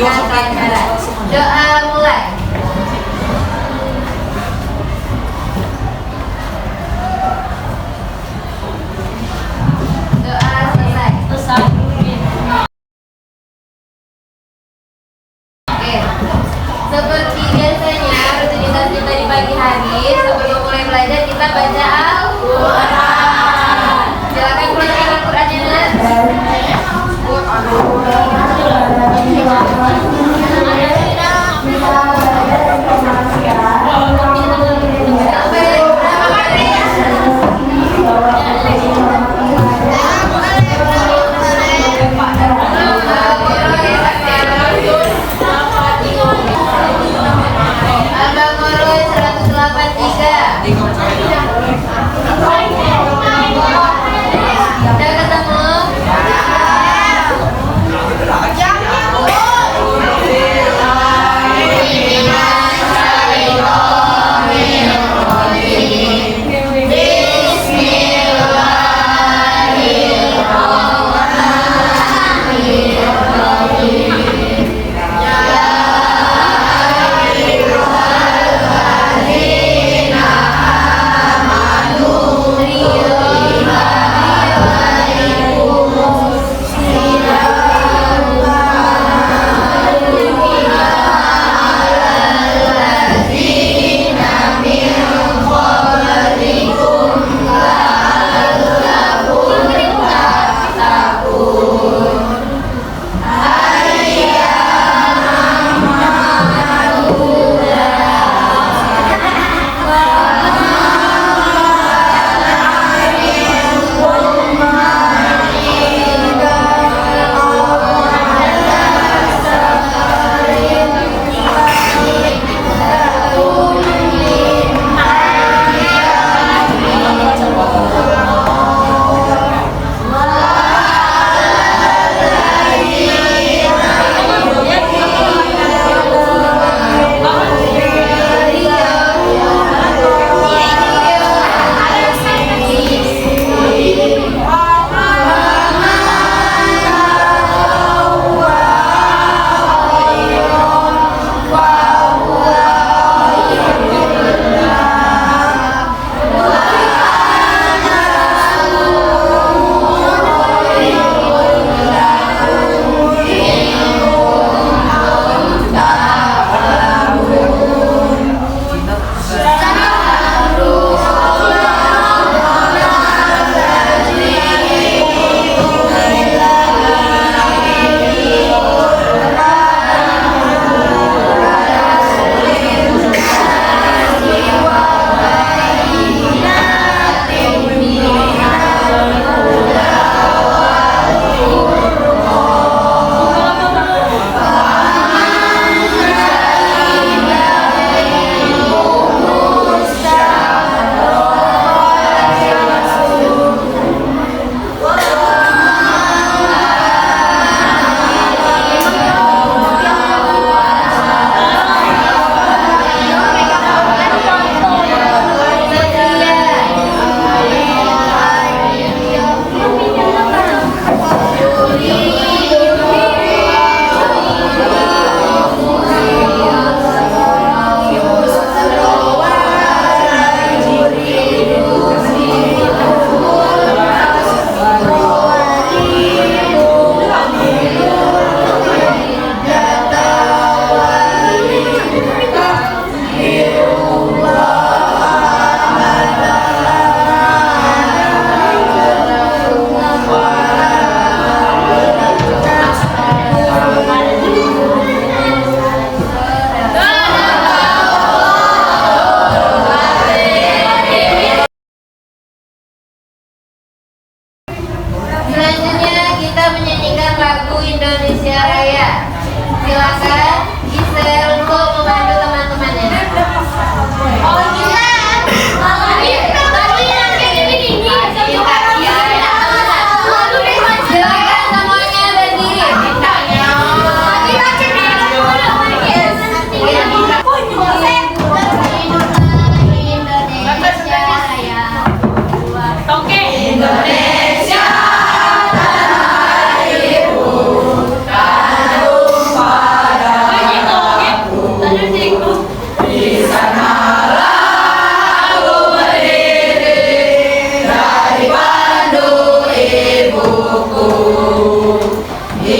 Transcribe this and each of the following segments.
Doa mulai. Doa selesai. Oke. Seperti biasanya rutinitas kita di pagi hari, sebelum mulai belajar kita baca Al-Quran. Silakan keluarkan Al-Qurannya, Nas.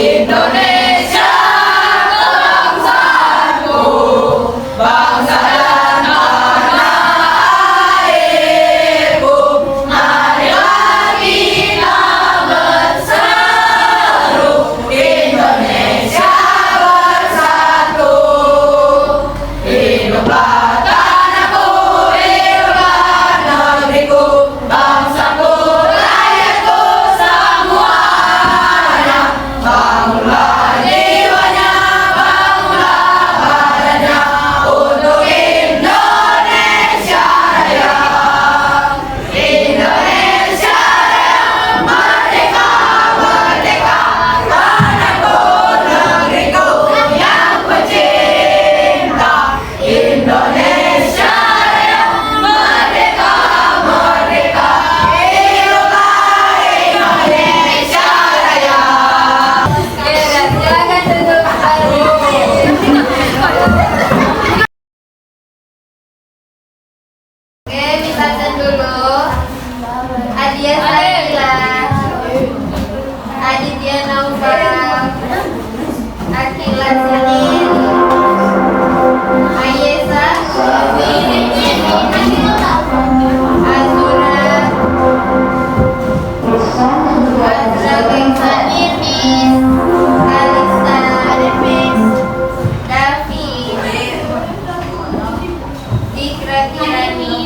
Indonesia kebangsaanku, bangsa dan tanah airku. Marilah kita berseru, Indonesia bersatu. Hiduplah tanahku, hiduplah negeriku, bangsaku, rakyatku semuanya. Bangunlah jiwanya, bangunlah badannya untuk Indonesia Raya. Indonesia Raya, merdeka, merdeka, tanahku, negeriku yang kucinta. Indonesia Raya, merdeka, merdeka, hiduplah Indonesia Raya. Oke, dan silakan duduk kembali. Oke, minta dulu. Adia Sakila, Aditya Naufal, Akila Selin, Ayesa, Azura, Azra Gengsa, Kalista, Davi, Dikra Kirani,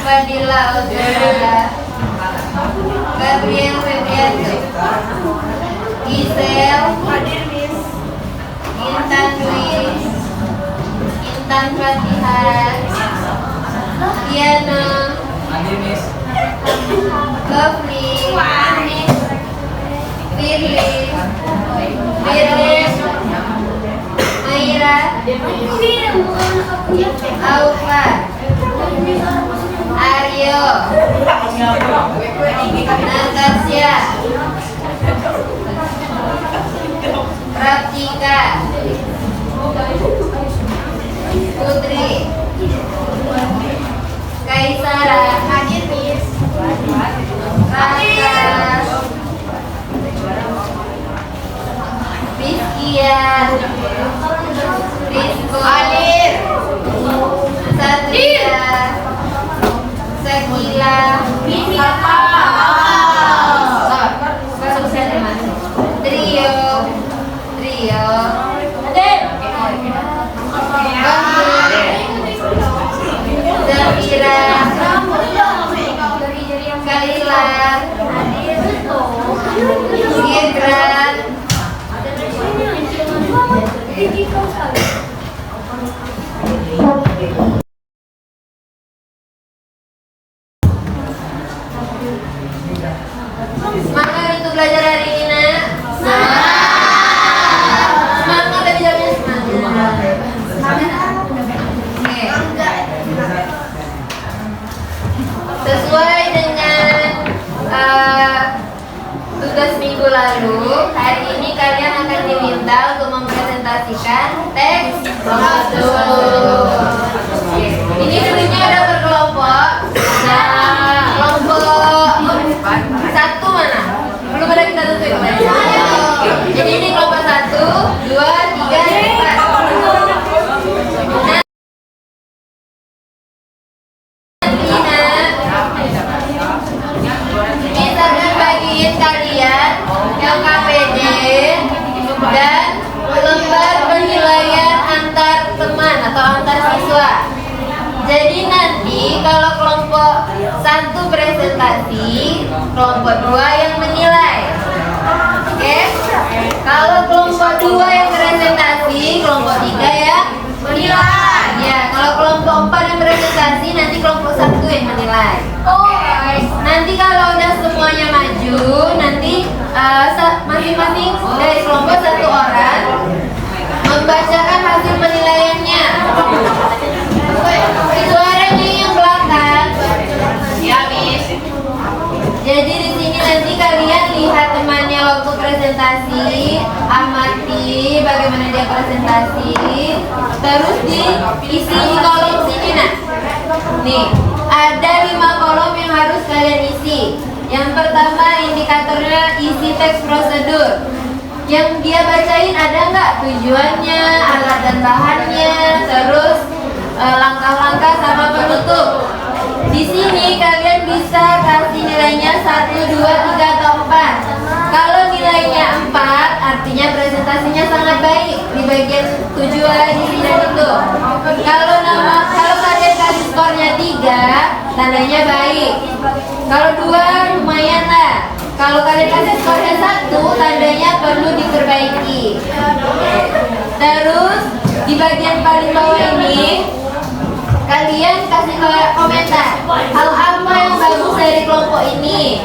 Fadila Ozora, Gabriel Febrianto, Gisel, Intan Dwi, Intan Fatihah, Diana, Lovely, Firly, Maira, Aufa, Aryo, Natasha, Pratika, Putri, Kaisara, Raka, Rizkia, Rizko, Satria, Sakila, Trio, Zafira, Kalila, Gibran, semangat untuk belajar hari ini, nak. Semangat tapi jangan semangat. Oke. Sesuai dengan tugas minggu lalu, hari ini kalian akan diminta untuk mempresentasikan teks modul. Oke. Ini dulunya ada berkelompok. Nah, kelompok satu mana? Belum ada kita tentuin kemarin. Jadi ini kelompok 1, 2, 3, 4. Misalkan bagiin kalian LKPD dan lembar penilaian antar teman atau antar siswa. Jadi nanti kalau kelompok 1 presentasi, kelompok 2 yang menilai. Oke? Kalau kelompok 2 yang presentasi, kelompok 3 yang menilai. Ya, kalau kelompok 4 yang presentasi, nanti kelompok 1 yang menilai. Nanti kalau udah semuanya maju, nanti masing-masing dari kelompok 1 orang membacakan hasil penilaiannya. Suaranya yang belakang. Ya, Miss. Jadi di sini nanti kalian lihat temannya waktu presentasi, amati bagaimana dia presentasi, terus diisi di kolom sini, nah. Nih, ada 5 kolom yang harus kalian isi. Yang pertama indikatornya isi teks prosedur. ada nggak tujuannya, alat dan bahannya, terus langkah-langkah sama penutup. Di sini kalian bisa kasih nilainya 1, 2, 3, atau 4. Kalau nilainya 4, artinya presentasinya sangat baik di bagian tujuan isi dan itu. Kalau kalian kasih skornya 3, tandanya baik. Kalau 2, lumayan lah. Kalau kalian kasih skornya 1, tandanya perlu diperbaiki. Terus di bagian paling bawah ini kalian kasih komentar hal apa yang bagus dari kelompok ini.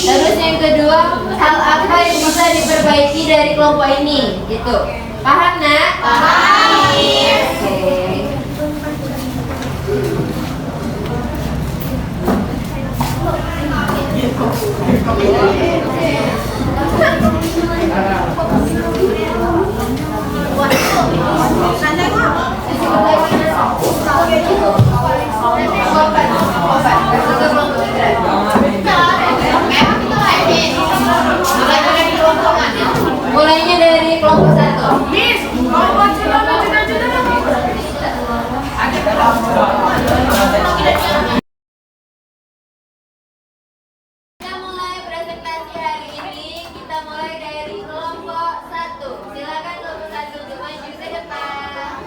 Terus yang kedua, hal apa yang bisa diperbaiki dari kelompok ini, gitu. Paham nak? Paham. Oke. Mulainya dari kelompok 1. Kita mulai presentasi hari ini. Kita mulai dari kelompok 1. Silakan kelompok 1 untuk maju ke depan.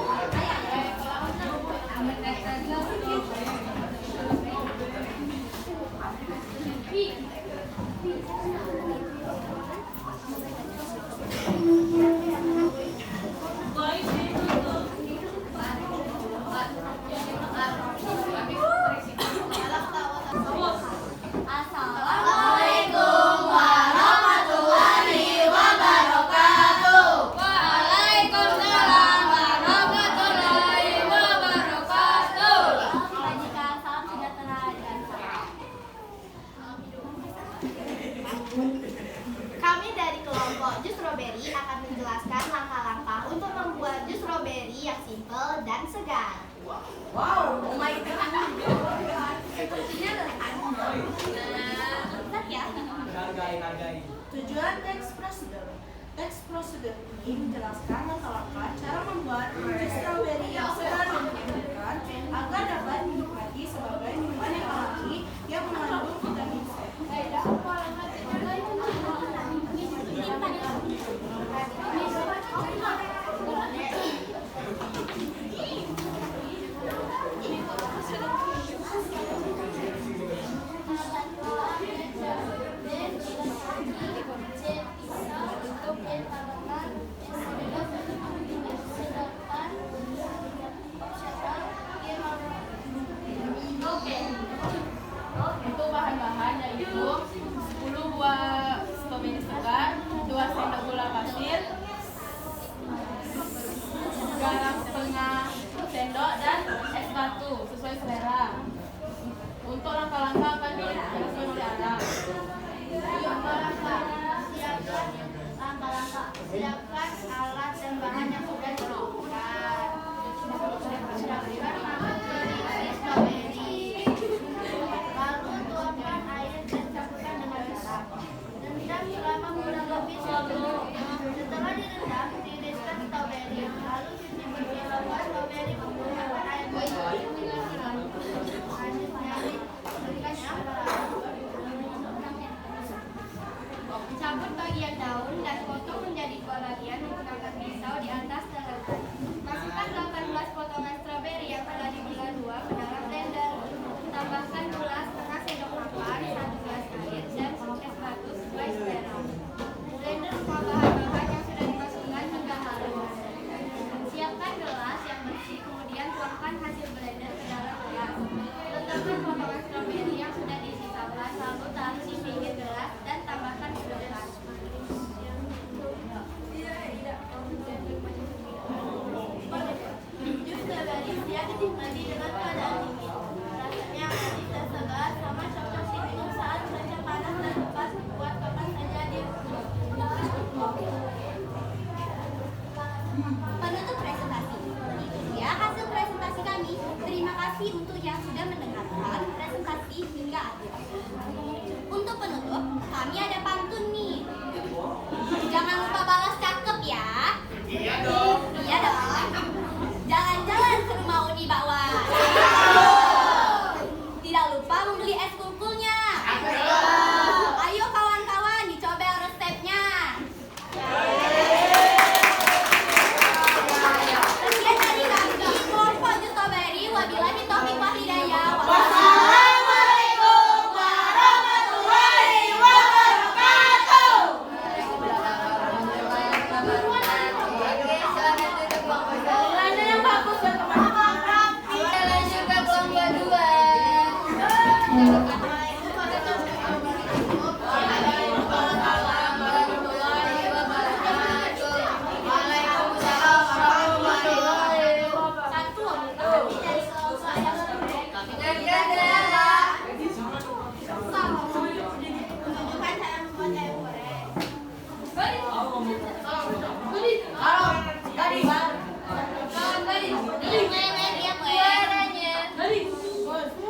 Assalamualaikum warahmatullahi wabarakatuh. Waalaikumsalam warahmatullahi wabarakatuh. Salam sejahtera dan kami dari kelompok jus strawberry akan menjelaskan langkah-langkah untuk membuat jus strawberry yang simpel dan segar. Wow, oh my god. Tujuan teks prosedur. Teks prosedur ini menjelaskan langkah-langkah cara membuat jus strawberry yang segar dan menyenangkan agar dapat dinikmati sebagai minuman yang alami yang mengandung vitamin C. Untuk bahan-bahan yaitu 10 buah strawberry segar, 2 sendok gula pasir, garam setengah sendok, dan es batu sesuai selera. Untuk langkah-langkah akan dijelaskan oleh Ara. Siapkan alat dan bahan yang sudah ditentukan. Siapkan strawberry. Lalu tuangkan air dan campurkan dengan garam. Rendam selama kurang lebih 10 menit. Setelah direndam, tiriskan strawberry. Lalu cuci bersih buah strawberry menggunakan air bersih. Cabut bagian daun dan potong menjadi dua bagian menggunakan pisau di atas teladan. Masukkan 18 potongan stroberi yang telah dibelah dua ke dalam blender. Tambahkan gula setengah sendok makan, 1 gelas air, dan es batu sesuai selera. Blender semua bahan-bahan yang sudah dimasukkan hingga halus. Siapkan gelas yang bersih, kemudian tuangkan hasil blender ke dalam gelas. Letakkan potongan stroberi yang sudah diisi gelas, lalu taruh di pinggir gelas dan tambahkan gula. Jus strawberry siap dinikmati dengan keadaan dingin. Rasanya manis dan segar, sama cocok diminum saat cuaca panas dan lepas buat kapan saja di rumah. Penutup presentasi. Itu dia hasil presentasi kami. Terima kasih untuk yang sudah mendengarkan presentasi hingga akhir. Untuk penutup, kami ada pantun nih. Jangan lupa balas cakep ya.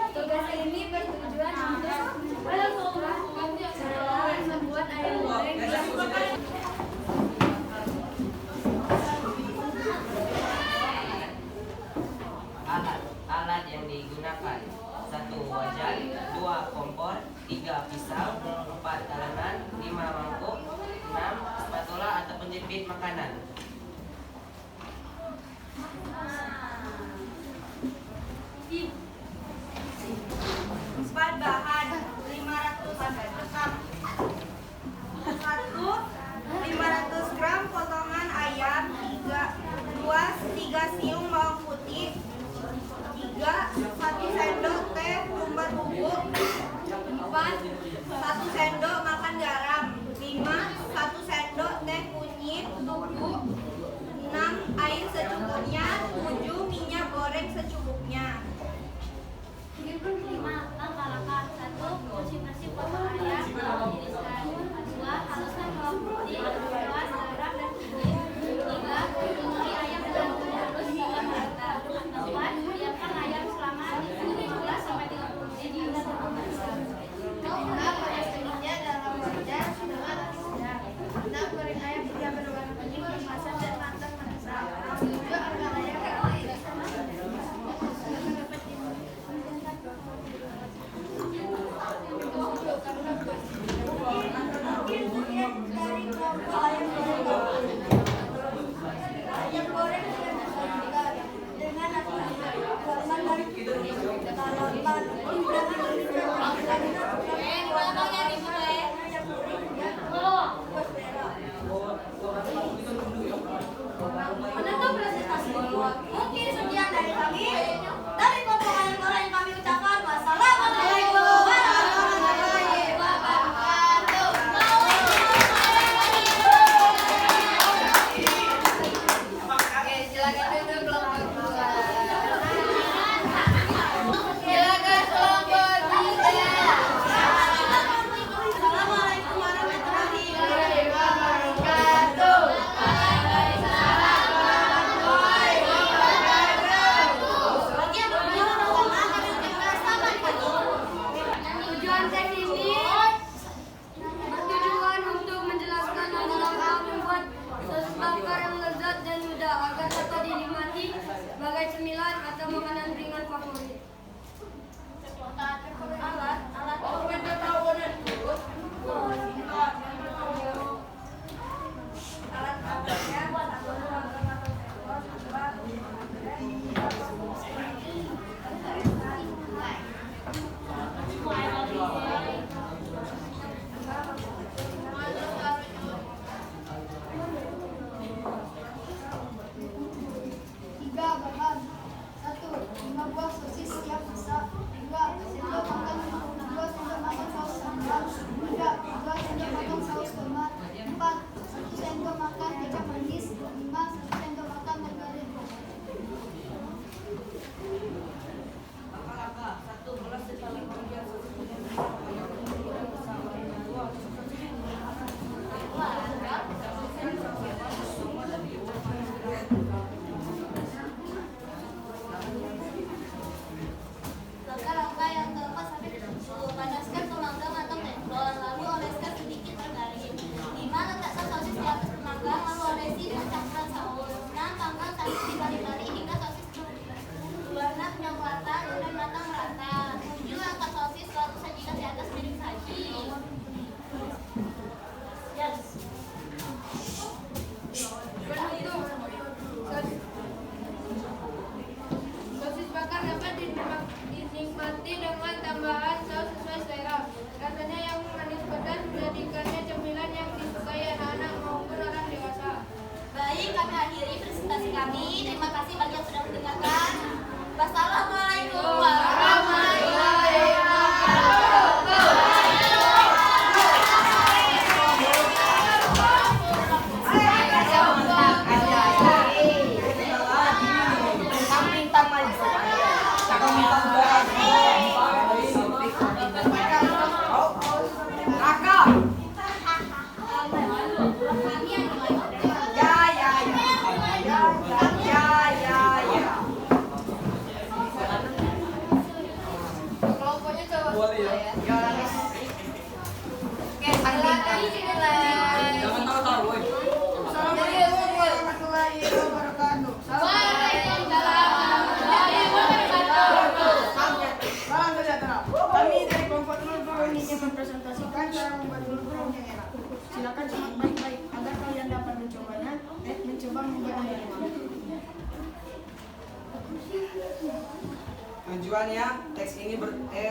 Tugas ini bertujuan untuk membuat ayam goreng Alat yang digunakan: 1 wajan, 2 kompor, 3 pisau, 4 talenan, 5 mangkuk, 6 spatula atau penjepit makanan. Empat bahan 500 gram. 1. 500 gram potongan ayam. 3 siung bawang putih. 3 1 sendok teh tumbar bubuk. 4 1 sendok makan garam. 5 1 sendok teh kunyit bubuk. 6 air secukupnya. 7 minyak goreng secukupnya. 5. Langkah-langkah 1. Bersih-bersih potong ayam, iriskan. 2. Haluskan bawang putih, 2. garam dan kunyit. 3. Lumuri ayam dengan halus hingga merata. 4. Diamkan ayam selama 15 sampai 30 menit. 5. Panaskan minyak dalam wajan dengan api sedang. 6. Goreng ayam hingga berwarna kuning, dimasak dan matang meresap. 7. Angkat ayam ke iris. Ayam goreng sudah disajikan dengan nasi goreng dari lalapan Menutup presentasi mungkin sekian dari kami. Dari kelompok ayam goreng kami ucapkan wassalamualaikum warahmatullahi wabarakatuh. Oke, silakan duduk kelompok 2. Silakan kelompok 3. Assalamualaikum warahmatullahi wabarakatuh. Tujuan tes ini bertujuan untuk menjelaskan langkah-langkah membuat sosis bakar yang lezat dan mudah agar dapat dinikmati sebagai cemilan atau makanan ringan favorit. Tiga bahan. 1. 5 buah sosis siap masak. 2 sendok makan 2 sendok makan saus sambal. 3 2 sendok makan saus tomat. 4 1 sendok makan kecap manis. 5 1 sendok makan margarin. Langkah-langkah yang keempat sampai ke 10. Panaskan pemanggang atau teflon, lalu oleskan sedikit margarin. 5. Letakkan sosis di atas pemanggang, lalu olesi dengan campuran saus. 6. Panggang sosis dikali-kali hingga sosis berwarna kecoklatan dan matang merata. 7. Angkat sosis lalu sajikan di atas piring saji. Sosis bakar dapat dinikmati dengan tambahan saus sesuai selera. Rasanya yang manis pedas menjadikannya cemilan yang disukai anak-anak maupun orang dewasa. Baik, kami akhiri presentasi kami. Terima kasih bagi yang sudah mendengarkan. Wassalamualaikum warahmatullahi Kami yang Tujuannya, teks ini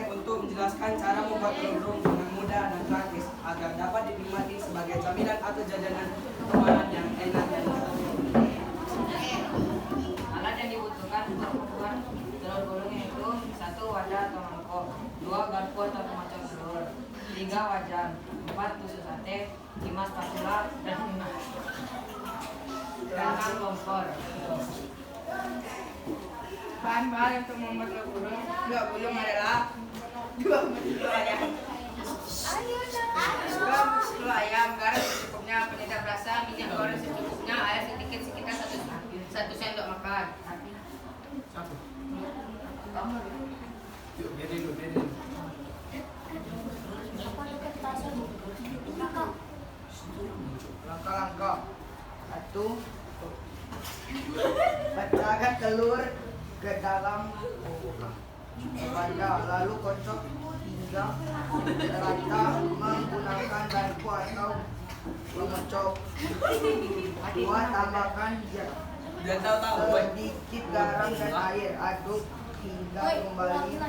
untuk menjelaskan cara membuat telur dengan mudah dan praktis agar dapat dinikmati sebagai camilan atau jajanan rumahan yang enak dan lezat. Alat yang dibutuhkan untuk membuat telur gulung yaitu 1 wadah atau mangkok, 2 garpu atau pemecah telur, 3 wajan, 4 tusuk sate, 5 spatula, dan 6 kompor. Bahan-bahan untuk membuat telur gulung, 2 gulung adalah 2 kilo ayam, 2 kilo ayam, garam secukupnya, penyedap rasa, minyak goreng secukupnya, air sedikit sekitar 1 sendok makan. Langkah-langkah. 1. Pecahkan telur ke dalam wadah, lalu kocok hingga rata menggunakan garpu atau pemecok. 2. Tambahkan sedikit garam dan air, aduk kembali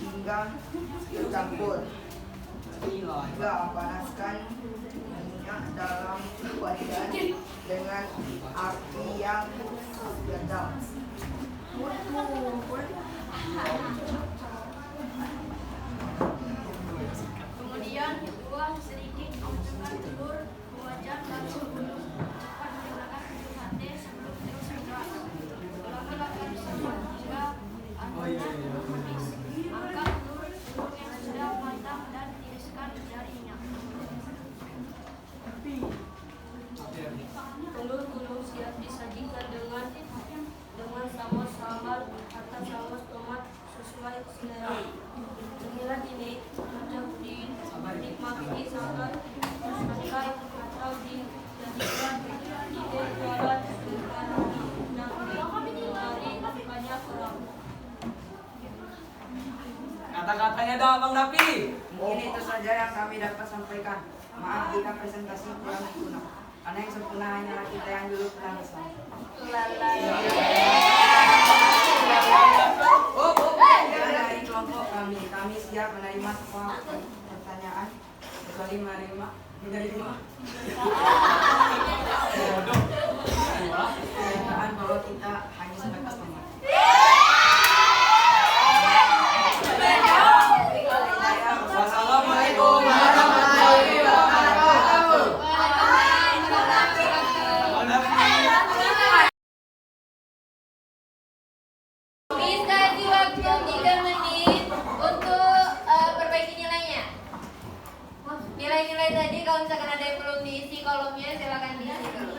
hingga tercampur. 3. Panaskan minyak dalam wajan dengan api yang sedang. Kemudian tuang sedikit masukkan telur ke wajan lalu belum cepat menggunakan tusuk sate sebelum terus segera. Ulangi lakukan semua hingga adonan habis. Angkat telur yang sudah matang dan tiriskan jarinya. Telur gulung siap disajikan dengan saus sambal atau saus tomat sesuai selera. Cemilan ini mudah dinikmati sangat santai atau dijadikan ide jualan dari banyak orang. Kata-katanya dah Bang Dapi. Mungkin itu saja yang kami dapat sampaikan. Maaf jika presentasi kurang sempurna. Karena yang sempurna hanyalah kita yang dulu pernah bersama. Dari kelompok kami siap menerima semua pertanyaan kecuali menerima kenyataan bahwa kita hanya sebatas teman. Wassalamualaikum warahmatullahi wabarakatuh. Bisa kasih waktu 3 menit untuk perbaiki nilainya. Nilai-nilai tadi kalau misalkan ada yang belum diisi kolomnya silakan diisi dulu.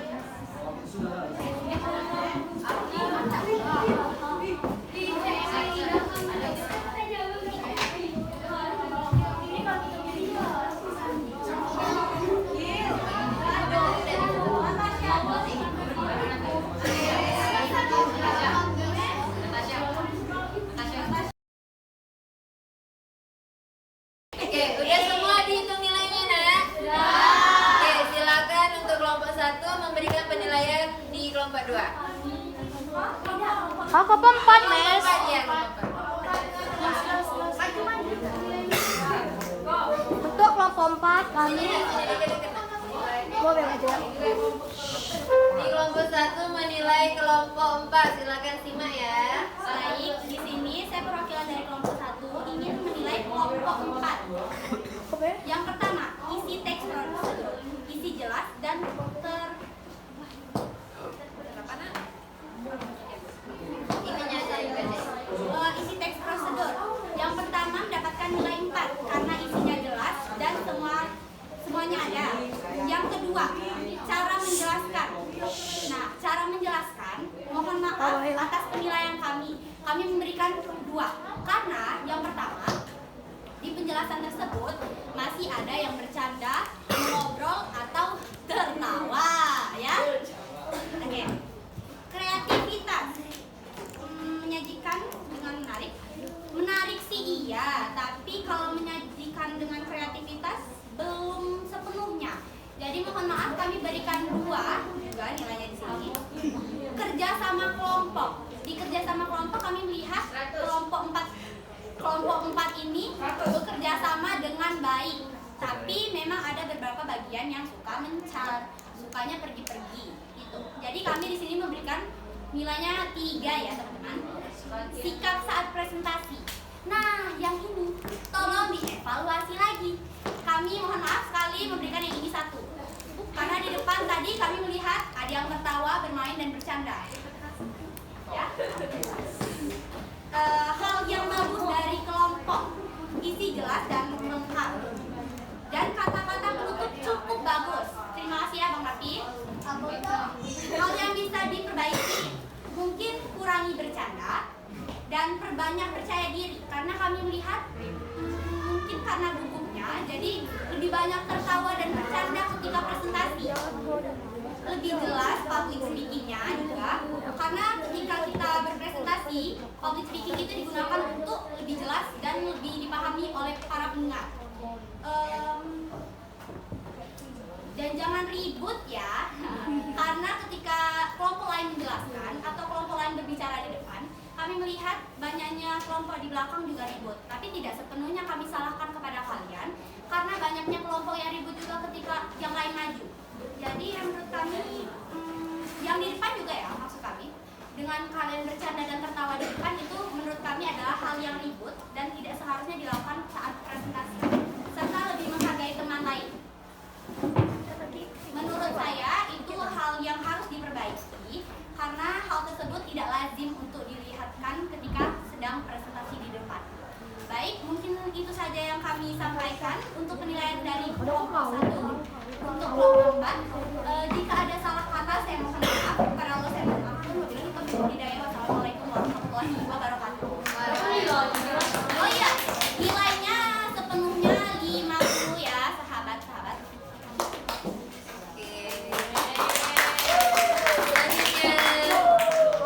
Oke, udah semua dihitung nilainya, Nak? Oke, silakan untuk kelompok 1 memberikan penilaian di kelompok 2. Kelompok 4, Mes. Ya, kelompok 4. Untuk kelompok 4 kami Di kelompok 1 menilai kelompok 4. Silakan simak ya. Baik, di sini saya perwakilan dari kelompok 1 ingin menilai kelompok 4. Yang pertama, isi teks prosedur, isi jelas dan isi teks prosedur. Yang pertama mendapatkan nilai 4 karena isinya jelas dan semuanya ada. Yang kedua, cara menjelaskan. Nah, cara menjelaskan, mohon maaf atas penilaian kami. Kami memberikan 2 karena yang pertama, di penjelasan tersebut masih ada yang bercanda, mengobrol atau tertawa, ya. Oke. Kreativitas, menyajikan dengan menarik sih iya, tapi kalau menyajikan dengan kreativitas belum sepenuhnya. Jadi mohon maaf kami berikan 2 juga nilainya di sini. Kerja sama kelompok. Di kerjasama kelompok kami melihat kelompok 4 ini bekerja sama dengan baik. Tapi memang ada beberapa bagian yang suka mencar, sukanya pergi-pergi gitu. Jadi kami di sini memberikan nilainya 3 ya teman-teman. Sikap saat presentasi. Nah, yang ini tolong dievaluasi lagi. Kami mohon maaf sekali memberikan yang ini 1. Karena di depan tadi kami melihat ada yang tertawa, bermain dan bercanda. Ya. Hal yang bagus dari kelompok, isi jelas dan lengkap. Dan kata-kata penutup cukup bagus. Terima kasih ya Bang Rafi. Hal yang bisa diperbaiki, mungkin kurangi bercanda dan perbanyak percaya diri. Karena kami melihat mungkin karena gugupnya, jadi lebih banyak tertawa dan bercanda ketika presentasi. Lebih jelas public speaking-nya juga, karena ketika kita berpresentasi, public speaking itu digunakan untuk lebih jelas dan lebih dipahami oleh para pendengar. Dan jangan ribut ya, karena ketika kelompok lain menjelaskan atau kelompok lain berbicara di depan, kami melihat banyaknya kelompok di belakang juga ribut. Tapi tidak sepenuhnya kami salahkan kepada kalian, karena banyaknya kelompok yang ribut juga ketika yang lain maju. Jadi menurut kami, yang di depan juga ya, maksud kami, dengan kalian bercanda dan tertawa di depan itu menurut kami adalah hal yang ribut dan tidak seharusnya dilakukan saat presentasi, serta lebih menghargai teman lain. Menurut saya itu hal yang harus diperbaiki, karena hal tersebut tidak lazim untuk dilihatkan ketika sedang presentasi di depan. Baik, mungkin itu saja yang kami sampaikan untuk penilaian dari kelompok 1. Untuk kelompok 4, jika ada salah kata saya mohon maaf, kepada Allah saya mohon ampun. Wabillahi taufiq wal hidayah. Wassalamualaikum warahmatullahi wabarakatuh. Oh iya, nilainya sepenuhnya 50 ya sahabat-sahabat.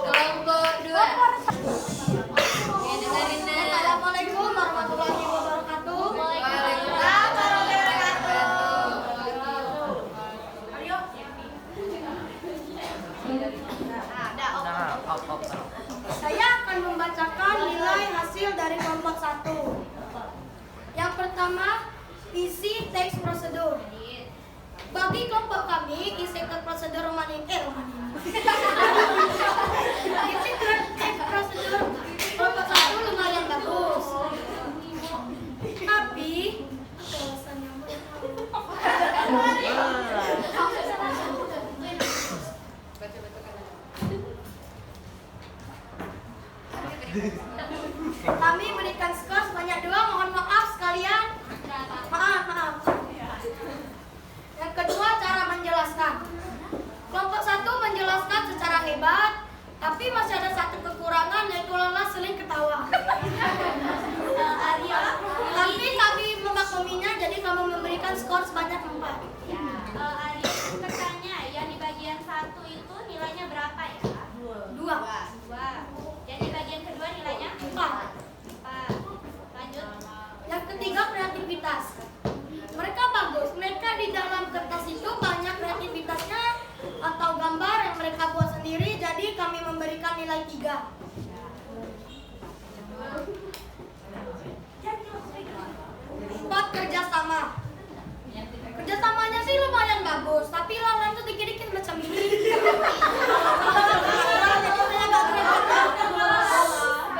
Kelompok 2. Dengerin. Assalamualaikum warahmatullahi wabarakatuh. Waalaikumsalam warahmatullahi Saya akan membacakan nilai hasil dari kelompok 1. Yang pertama, isi teks prosedur. Bagi kelompok kami, isi teks prosedur isi teks prosedur kelompok 1 lumayan bagus. Tapi kami berikan skor sebanyak 2, mohon maaf sekalian. Maaf. Yang kedua, cara menjelaskan. Kelompok 1 menjelaskan secara hebat, tapi masih ada satu kekurangan, yaitu lelah sering ketawa. Tapi kami memakluminya, jadi kami memberikan skor sebanyak 4. Arya bertanya, yang di bagian 1 itu nilainya berapa ya? 2. Dan di bagian kedua nilainya 4. 4. Lanjut. Yang ketiga, kreativitas. Mereka bagus. Mereka di dalam kertas itu banyak kreativitasnya atau gambar yang mereka buat sendiri. Jadi kami memberikan nilai 3. Empat, kerjasama. Kerjasamanya sih lumayan bagus, tapi lawan tuh dikit-dikit macam ini.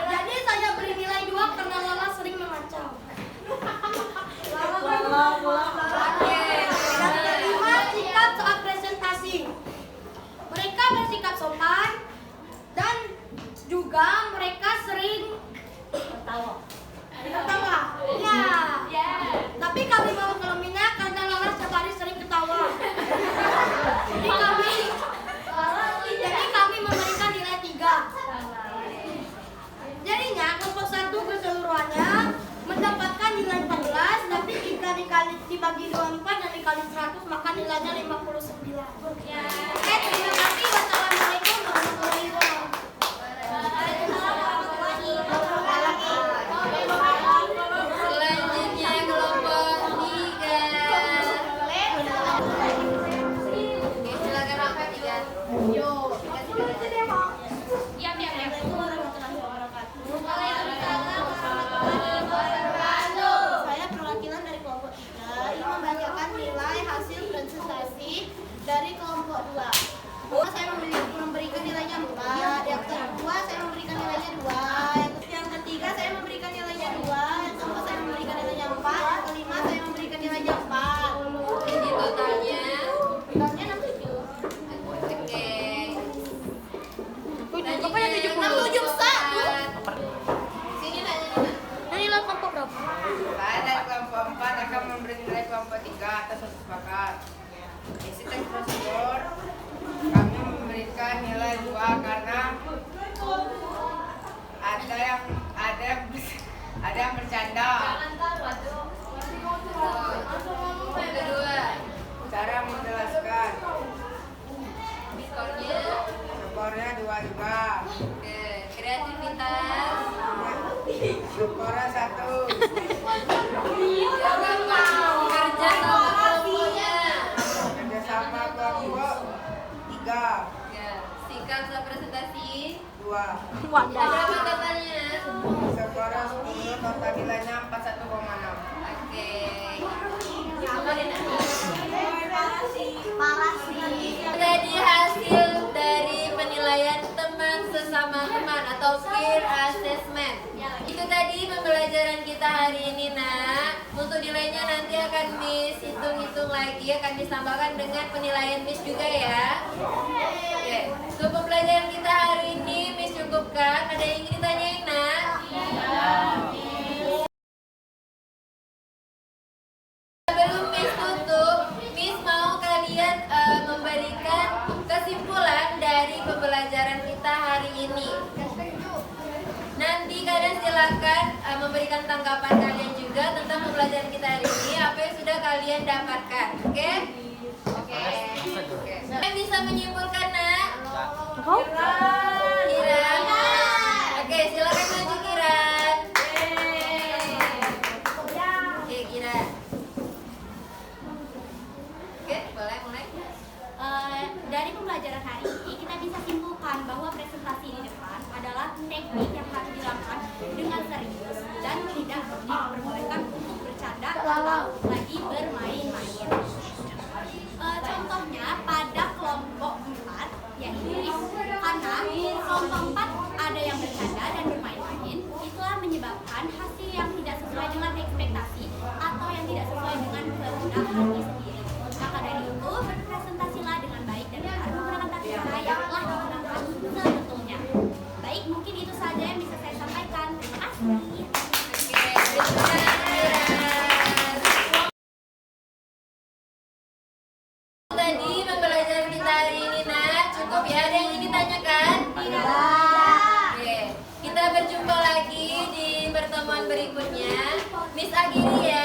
Jadi saya beri nilai 2 karena Lala sering mengacau. Yang kelima, sikap saat presentasi. Mereka bersikap sopan dan juga mereka sering tertawa. Ya. Tapi kami mau keleminya karena Lala setiap hari sering ketawa. Jadi kami memberikan nilai 3. Jadinya kelompok 1 keseluruhannya mendapatkan nilai 14, tapi jika dibagi 24 dan dikali 100 maka nilainya 59. Terima kasih. Wassalamualaikum warahmatullahi wabarakatuh. Selanjutnya kelompok 3. Oke, silakan Bapak 3. Diam. Syukura 1. Ya Bapak, kerja sama kelompoknya. Kerjasama kelompok 3. Ya, sikap presentasi. 2. Berapa totalnya? Syukura 10, total nilainya 41,6. Oke. Kemarin tadi hasil dari penilaian teman sesama teman atau peer assessment. Itu tadi pembelajaran kita hari ini, Nak. Untuk nilainya nanti akan Miss hitung-hitung lagi, akan ditambahkan dengan penilaian Miss juga ya. Oke. Untuk pembelajaran kita hari ini Miss cukupkan. Ada yang ingin ditanyain, Nak? Sebelum Miss tutup, Miss mau kalian memberikan kesimpulan dari pembelajaran kita hari ini. Nanti kalian silakan memberikan tanggapan kalian juga tentang pembelajaran kita hari ini, apa yang sudah kalian dapatkan. Oke? Oke. Kalian bisa menyimpulkan, Nak? Kiran. Oke, silakan maju Kiran. Oke, Kiran. Oke, boleh mulai. Dari pembelajaran hari ini kita bisa simpulkan bahwa presentasi di depan adalah teknik yang harus dilakukan dengan serius dan tidak diperbolehkan untuk bercanda atau lagi bermain-main. Contohnya pada kelompok 4 yaitu karena kelompok 4 ada yang bercanda dan bermain-main, itulah menyebabkan hasil yang tidak sesuai dengan ekspektasi atau yang tidak sesuai dengan kehendak hati sendiri. Maka dari itu, berpresentasilah dengan baik dan benar menggunakan tata cara yang telah digunakan sebetulnya. Baik, mungkin itu saja yang bisa saya sampaikan. Terima kasih. Tadi pembelajaran kita hari ini, Nak, cukup ya? Ada yang ingin ditanyakan? Oke, kita berjumpa lagi di pertemuan berikutnya. Miss akhiri ya.